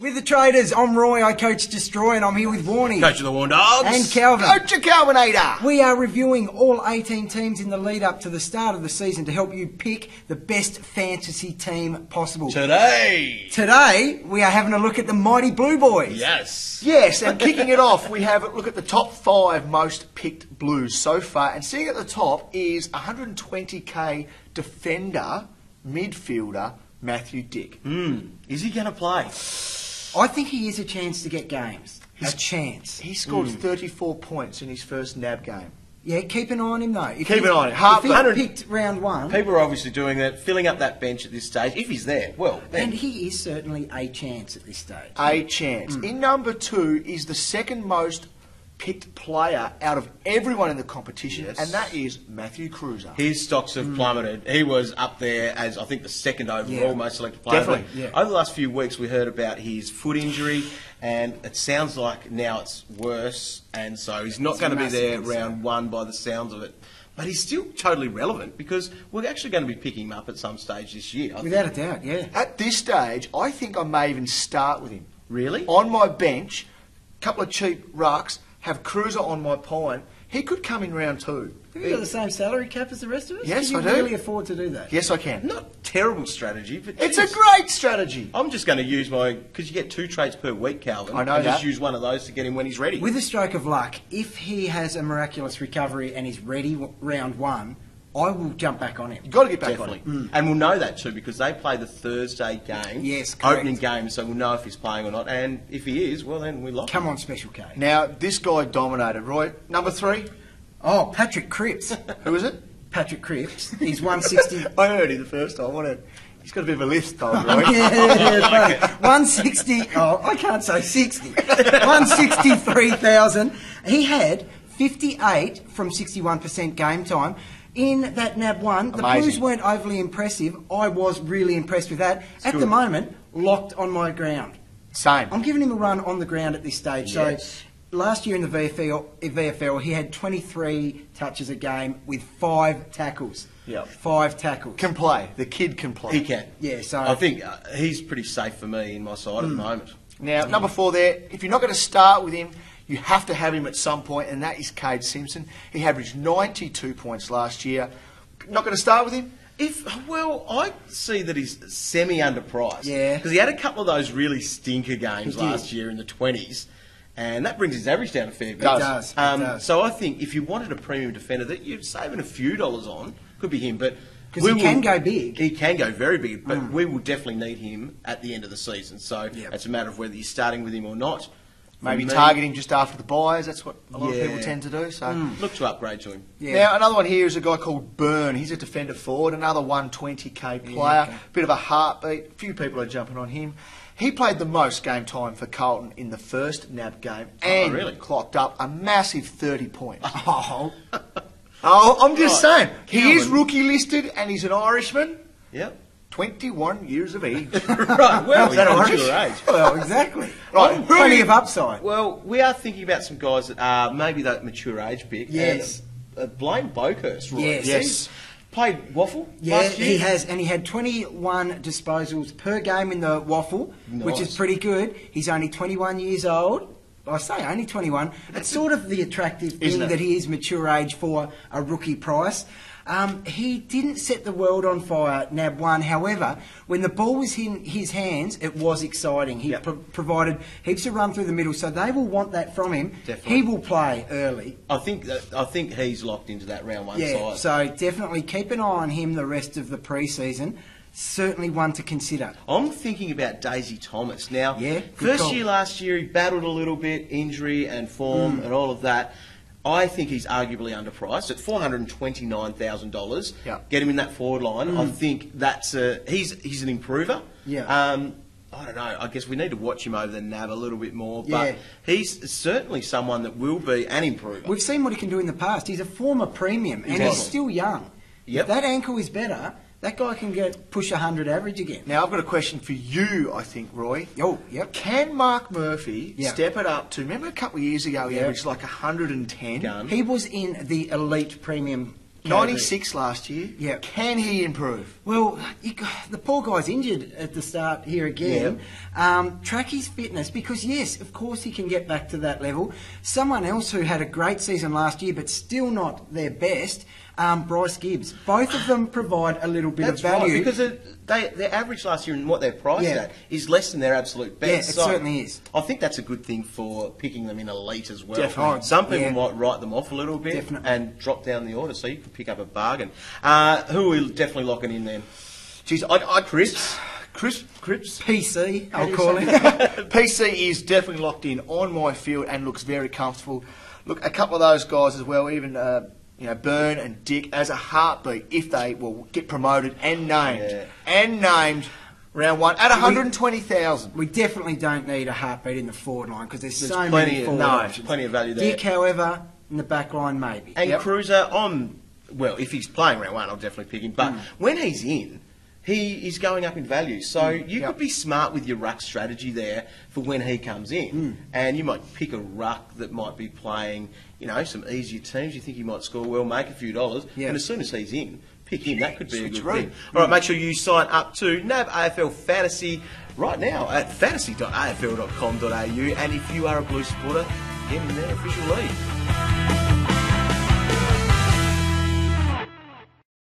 With the Traders, I'm Roy, I coach Destroy, and I'm here with Warnie. Coach of the Warn Dogs. And Calvin. Coach of Calvinator. We are reviewing all 18 teams in the lead up to the start of the season to help you pick the best fantasy team possible. Today, we are having a look at the mighty Blue Boys. Yes. Yes, and kicking it off, we have a look at the top 5 most picked Blues so far. And sitting at the top is 120k defender, midfielder, Matthew Dick. Is he going to play? I think he is a chance to get games. A chance. He scored 34 points in his first NAB game. Yeah, keep an eye on him though. Keep an eye on him. If he picked round one. People are obviously doing that, filling up that bench at this stage. If he's there, well, then. And he is certainly a chance at this stage. A chance. In number 2 is the second most picked player out of everyone in the competition, and that is Matthew Cruiser. His stocks have plummeted. He was up there as, I think, the second overall most selected player. Definitely. But over the last few weeks, we heard about his foot injury, and it sounds like now it's worse, and so he's not going to be there round one by the sounds of it. But he's still totally relevant because we're actually going to be picking him up at some stage this year. Without a doubt, yeah. At this stage, I think I may even start with him. Really? On my bench, a couple of cheap rucks, have Cruiser on my pine. He could come in round 2. Have you got the same salary cap as the rest of us? Yes, can I do. you really afford to do that? Yes, I can. Not terrible strategy, but It's a great strategy. I'm just going to use because you get 2 trades per week, Calvin. I know and that. just use one of those to get him when he's ready. With a stroke of luck, if he has a miraculous recovery and is ready round 1, I will jump back on him. You've got to get back Definitely. on him. And we'll know that too because they play the Thursday game. Yes, correct. Opening game, so we'll know if he's playing or not. And if he is, well, then we lock him. Come on, Special K. Now, this guy dominated, Roy. Number 3, Oh, Patrick Cripps. who is it? Patrick Cripps. He's 160. I heard him the first time. He's got a bit of a list, though, Roy. Yeah, 160. Oh, I can't say 60. 163,000. He had 58 from 61% game time. In that NAB 1, the Amazing. Blues weren't overly impressive. I was really impressed with that. At the moment, locked on my ground. Same. I'm giving him a run on the ground at this stage. Yes. So last year in the VFL, he had 23 touches a game with 5 tackles. Yep. 5 tackles. Can play. The kid can play. He can. Yeah, so I think he's pretty safe for me in my side at the moment. Now, number 4 there, if you're not going to start with him, you have to have him at some point, and that is Kade Simpson. He averaged 92 points last year. Not going to start with him? I see that he's semi-underpriced. Yeah. Because he had a couple of those really stinker games last year in the 20s, and that brings his average down a fair bit. It does. So I think if you wanted a premium defender that you're saving a few dollars on, could be him, but... Because he can go big. He can go very big, but we will definitely need him at the end of the season. So it's a matter of whether you're starting with him or not. Maybe target him just after the buys. That's what a lot of people Yeah. tend to do. So Look to upgrade to him. Yeah. Now, another one here is a guy called Byrne. He's a defender forward, another 120k player. okay. Bit of a heartbeat. Few people are jumping on him. He played the most game time for Carlton in the first NAB game and really? clocked up a massive 30 points. Oh, I'm just saying. He Calvin. is rookie listed and he's an Irishman. Yep. 21 years of age. Right, well, Is that he's Irish? mature age. well, exactly. Right, who Plenty are of upside. Well, we are thinking about some guys that are maybe that mature age pick. Yes. And, Blaine Boakhurst, Roy. Yes. Yes. Played waffle Yeah, last year. he has, and he had 21 disposals per game in the waffle, which is Nice. pretty good. He's only 21 years old. I say only 21. It's sort of the attractive thing Isn't it? that he is mature age for a rookie price. He didn't set the world on fire, NAB 1. However, when the ball was in his hands, it was exciting. He provided heaps of run through the middle, so they will want that from him. Definitely. He will play early. I think he's locked into that round 1 Yeah, side. so definitely keep an eye on him the rest of the pre-season. Certainly one to consider. I'm thinking about Daisy Thomas. Now, Yeah, good first call. year last year, he battled a little bit, injury and form and all of that. I think he's arguably underpriced at $429,000. Yeah. Get him in that forward line. I think that's he's an improver. Yeah. I don't know. I guess we need to watch him over the NAB a little bit more. Yeah. But he's certainly someone that will be an improver. We've seen what he can do in the past. He's a former premium, and he's Definitely. still young. Yep. If that ankle is better, that guy can push 100 average again. Now, I've got a question for you, I think, Roy. Oh, yep. Can Mark Murphy Yeah. step it up to... Remember a couple of years ago he Yeah. averaged like 110? Gun. He was in the elite premium 96 last year. Yeah. Can he improve? Well, the poor guy's injured at the start here again. Track his fitness because, yes, of course he can get back to that level. Someone else who had a great season last year but still not their best, Bryce Gibbs. Both of them provide a little bit of value. Right, because their average last year and what they're priced at is less than their absolute best. Yeah, it certainly is. I think that's a good thing for picking them in elite as well. Definitely. Some people might write them off a little bit and drop down the order, so you can pick up a bargain. Who are we definitely locking in then? Geez, I Cripps. Cripps. PC, I'll call him. PC is definitely locked in on my field and looks very comfortable. Look, a couple of those guys as well, even Byrne and Dick, as a heartbeat if they will get promoted and named round one at 120,000. We definitely don't need a heartbeat in the forward line because there's so plenty many of- forward no, options. plenty of value there. Dick, however, in the back line maybe. And Cruiser well, if he's playing round one, I'll definitely pick him. But when he's in, he is going up in value. So you could be smart with your ruck strategy there for when he comes in. And you might pick a ruck that might be playing, some easier teams. You think he might score well, make a few dollars. And as soon as he's in, pick him. That could be a good thing. All right, make sure you sign up to NAB AFL Fantasy right now at fantasy.afl.com.au. And if you are a Blue supporter, get in their official league.